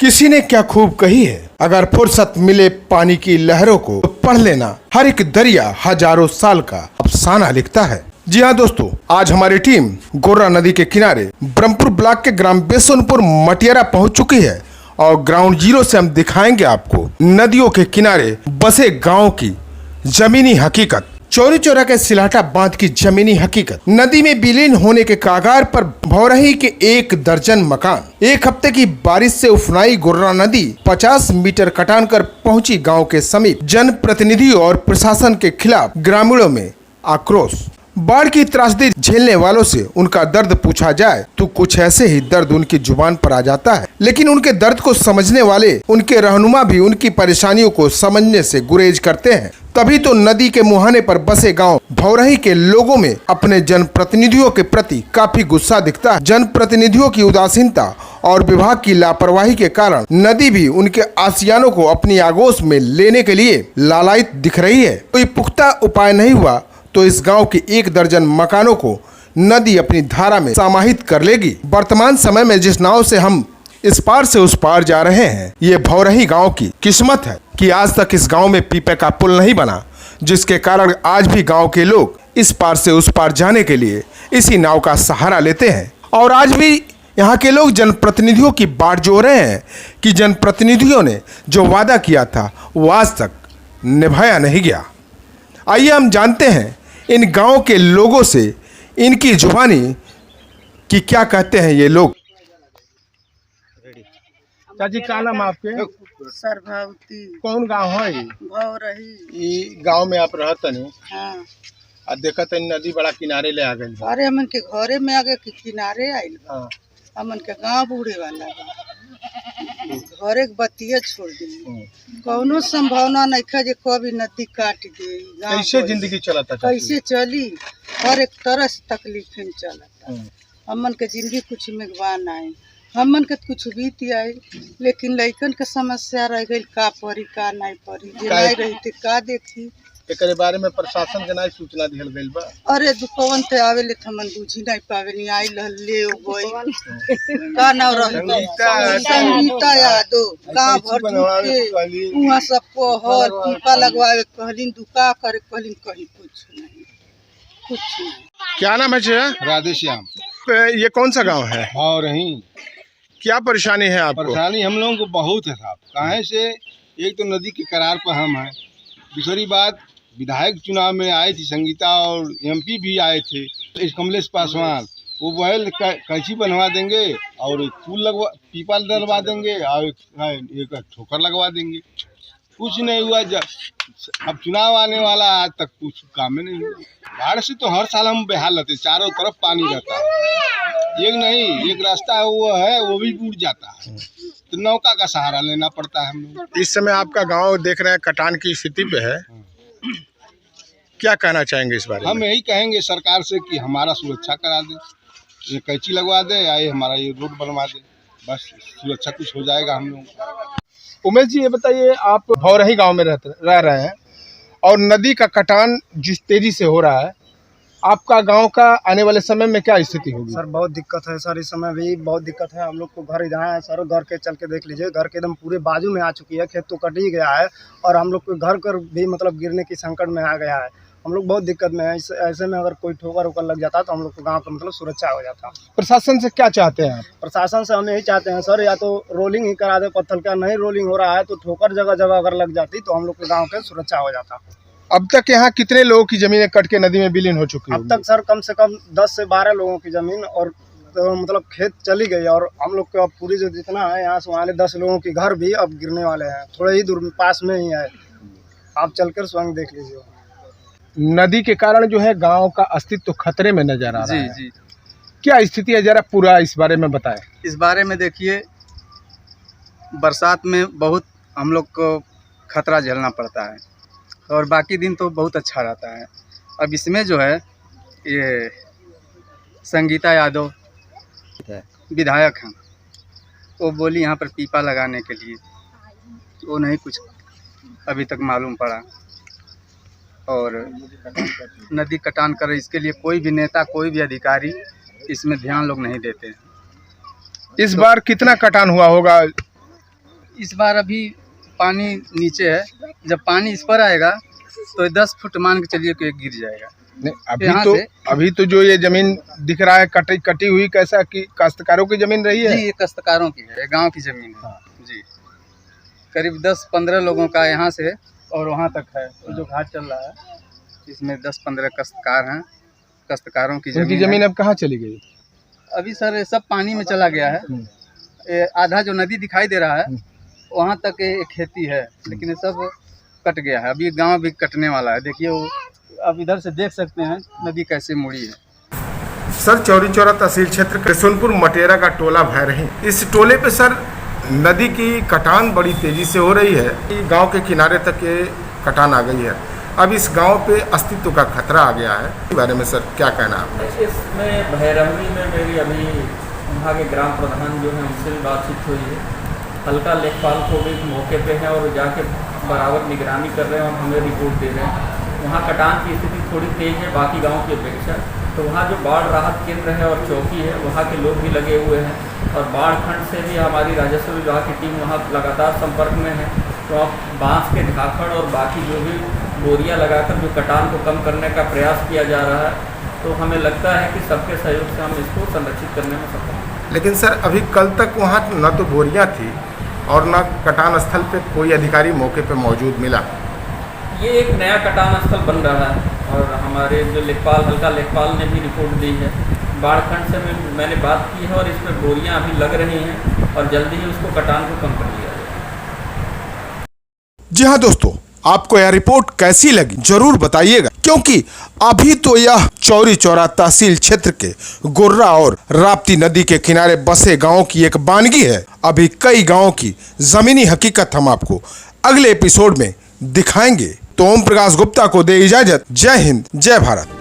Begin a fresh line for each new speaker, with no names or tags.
किसी ने क्या खूब कही है, अगर फुर्सत मिले पानी की लहरों को तो पढ़ लेना, हर एक दरिया हजारों साल का अफसाना लिखता है। जी हाँ दोस्तों, आज हमारी टीम गोर्रा नदी के किनारे ब्रह्मपुर ब्लॉक के ग्राम बेसनपुर मटियारा पहुंच चुकी है और ग्राउंड जीरो से हम दिखाएंगे आपको नदियों के किनारे बसे गाँव की जमीनी हकीकत, चौरी चौरा के सिलाटा बांध की जमीनी हकीकत, नदी में विलीन होने के कागार पर भौरही के 1 दर्जन मकान, एक हफ्ते की बारिश से उफनाई गोर्रा नदी 50 मीटर कटान कर पहुंची गांव के समीप, जन प्रतिनिधि और प्रशासन के खिलाफ ग्रामीणों में आक्रोश। बाढ़ की त्रासदी झेलने वालों से उनका दर्द पूछा जाए तो कुछ ऐसे ही दर्द उनकी जुबान पर आ जाता है, लेकिन उनके दर्द को समझने वाले उनके रहनुमा भी उनकी परेशानियों को समझने से गुरेज करते हैं। तभी तो नदी के मुहाने पर बसे गांव भौरही के लोगों में अपने जनप्रतिनिधियों के प्रति काफी गुस्सा दिखता है। जनप्रतिनिधियों की उदासीनता और विभाग की लापरवाही के कारण नदी भी उनके आशियानों को अपनी आगोश में लेने के लिए लालायित दिख रही है। कोई पुख्ता उपाय नहीं हुआ तो इस गांव के 1 दर्जन मकानों को नदी अपनी धारा में समाहित कर लेगी। वर्तमान समय में जिस नाव से हम इस पार से उस पार जा रहे हैं, ये भौरही गांव की किस्मत है कि आज तक इस गांव में पीपे का पुल नहीं बना, जिसके कारण आज भी गांव के लोग इस पार से उस पार जाने के लिए इसी नाव का सहारा लेते हैं। और आज भी यहाँ के लोग जनप्रतिनिधियों की बाट जोह रहे हैं कि जनप्रतिनिधियों ने जो वादा किया था वो आज तक निभाया नहीं गया। आइए हम जानते हैं इन गांव के लोगों से इनकी जुबानी कि क्या कहते हैं ये लोग। चाची का नाम आपके?
सरभावती।
कौन गांव है?
भौरही।
ई गांव में आप रहते नहीं?
हाँ।
आ देखा तनी नदी बड़ा किनारे ले आ गई।
अरे हमन के घरे में आगे के किनारे आइल बा।
हाँ।
हमन के गांव बूढ़े वाला बा। घरे के बतिया छोड़ दी। कौनो संभावना नहीं है जे कभी नदी काट दे।
कैसे जिंदगी चलता?
कैसे चली? हर एक तरह से तकलीफ में चलता। हमन के जिंदगी कुछ में गवान आए, हमन के कुछ बीत आए, लेकिन लइकन के समस्या रह गई, का परी का नहीं परी, जे नहीं रहती का देखी।
एकरे बारे में प्रशासन के नहीं सूचना दिहल गइल बा?
अरे दुपवन ते आवेले त हमन बुझी नहीं पावे, नहीं आई ले गई का नाम रह संगीता यादव गांव भर के उहाँ सब पहल पीपा लगवावे कहलिन, दुका करे कहलिन, कहीं कुछ नहीं।
क्या नाम है जी?
राधेश्याम।
ये कौन सा गांव है?
भौरही।
क्या परेशानी है आपको?
परेशानी हम लोगों को बहुत है साहब। कहाँ से? एक तो नदी के करार पर हम हैं, दूसरी बात विधायक चुनाव में आई थी संगीता और एमपी भी आए थे, इस कमलेश पासवान, वो वह कैंची बनवा देंगे और पुल लगवा, पीपा डलवा देंगे और एक ठोकर लगवा देंगे। कुछ नहीं हुआ। अब चुनाव आने वाला, आज तक कुछ काम नहीं हुआ। बाढ़ से तो हर साल हम बेहाल रहते, चारों तरफ पानी रहता है। एक नहीं, एक रास्ता वो है वो भी टूट जाता है, तो नौका का सहारा लेना पड़ता है हम लोग।
इस समय आपका गांव देख रहे हैं कटान की स्थिति पे है, क्या कहना चाहेंगे इस बारे में?
हम यही कहेंगे सरकार से कि हमारा सुरक्षा करा दे, ये कैंची लगवा दे या ये हमारा ये रोड बनवा दे, बस सुरक्षा कुछ हो जाएगा हम लोग।
उमेश जी, ये बताइए, आप भौरही गांव में रह रहे हैं और नदी का कटान जिस तेजी से हो रहा है, आपका गांव का आने वाले समय में क्या स्थिति होगी?
सर बहुत दिक्कत है सर, इस समय भी बहुत दिक्कत है। हम लोग को घर जहाँ है सर, घर के चल के देख लीजिए, घर के एकदम पूरे बाजू में आ चुकी है, खेत तो कट ही गया है और हम लोग को घर कर भी मतलब गिरने की संकट में आ गया है। हम लोग बहुत दिक्कत में है। ऐसे में अगर कोई ठोकर उकर लग जाता तो हम लोग को गांव का मतलब सुरक्षा हो जाता।
प्रशासन से क्या चाहते हैं आप?
प्रशासन से हम यही चाहते हैं सर, या तो रोलिंग ही करा दे पत्थर का, नहीं रोलिंग हो रहा है तो ठोकर जगह जगह अगर लग जाती तो हम लोग के गाँव के सुरक्षा हो जाता।
अब तक यहाँ कितने लोगों की जमीनें कट के नदी में विलीन हो चुकी है?
अब तक सर कम से कम 10 से 12 लोगों की जमीन और तो मतलब खेत चली गई, और हम लोग के अब पूरी जो जितना है यहाँ से वहाँ 10 लोगों के घर भी अब गिरने वाले हैं, थोड़े ही दूर पास में ही है, आप चलकर स्वयं देख लीजिए।
नदी के कारण जो है गांव का अस्तित्व तो खतरे में नजर आ रहा है।
जी।
क्या स्थिति है, जरा पूरा इस बारे में बताएं।
इस बारे में देखिए, बरसात में बहुत हम लोग को खतरा झेलना पड़ता है और बाकी दिन तो बहुत अच्छा रहता है। अब इसमें जो है ये संगीता यादव विधायक हैं, वो बोली यहाँ पर पीपा लगाने के लिए, वो नहीं कुछ अभी तक मालूम पड़ा। और नदी कटान कर, इसके लिए कोई भी नेता, कोई भी अधिकारी इसमें ध्यान लोग नहीं देते हैं।
इस बार कितना कटान हुआ होगा?
इस बार अभी पानी नीचे है, जब पानी इस पर आएगा तो 10 फुट मान के चलिए कि गिर जाएगा।
नहीं, अभी तो जो ये जमीन दिख रहा है कटी हुई, कैसा कि काश्तकारों की जमीन रही है?
जी, ये काश्तकारों की है, गांव की जमीन है। जी, करीब 10-15 लोगों का यहाँ से और वहाँ तक है। तो जो घाट चल रहा है इसमें 10-15 काश्तकार हैं, काश्तकारों की
जमीन अब कहाँ चली गई?
अभी सर सब पानी में चला गया है। आधा जो नदी दिखाई दे रहा है वहाँ तक एक खेती है, लेकिन ये सब कट गया है। अभी गांव भी कटने वाला है। देखिए वो अब इधर से देख सकते हैं नदी कैसे मुड़ी है।
सर चौरी चौरा तहसील क्षेत्र कृष्णपुर मटेरा का टोला भैरही, इस टोले पे सर नदी की कटान बड़ी तेजी से हो रही है। गांव के किनारे तक ये कटान आ गई है। अब इस गांव पे अस्तित्व का खतरा आ गया है। इस बारे में सर क्या कहना है?
इसमें भैरवी में मेरी अभी वहाँ के ग्राम प्रधान जो है उनसे भी बातचीत हुई है। हल्का लेखपाल को भी मौके पे है और जाके बराबर निगरानी कर रहे हैं और हमें रिपोर्ट दे रहे हैं। वहाँ कटान की स्थिति थोड़ी तेज है बाकी गाँव की अपेक्षा। तो वहाँ जो बाढ़ राहत केंद्र है और चौकी है वहाँ के लोग भी लगे हुए हैं और बाढ़ खंड से भी हमारी राजस्व विभाग की टीम वहाँ लगातार संपर्क में है। तो अब बांस के ढाकड़ और बाकी जो भी बोरियां लगाकर जो कटान को कम करने का प्रयास किया जा रहा है, तो हमें लगता है कि सबके सहयोग से हम इसको संरक्षित करने में सफल हैं।
लेकिन सर अभी कल तक वहाँ न तो बोरियां थी और न कटान स्थल पे कोई अधिकारी मौके पे मौजूद मिला।
ये एक नया कटान स्थल बन रहा है और हमारे जो लेखपाल हल्का लेखपाल ने भी रिपोर्ट दी है। बाढ़ खंड से मैंने बात की है और इस पर बोरियां अभी लग रही हैं और जल्दी ही उसको कटान को कम कर लिया जाएगा।
जी हाँ दोस्तों, आपको यह रिपोर्ट कैसी लगी जरूर बताइएगा, क्योंकि अभी तो यह चौरी चौरा तहसील क्षेत्र के गोर्रा और राप्ती नदी के किनारे बसे गांवों की एक वानगी है। अभी कई गांवों की जमीनी हकीकत हम आपको अगले एपिसोड में दिखाएंगे। तो ओम प्रकाश गुप्ता को दे इजाजत। जय हिंद, जय भारत।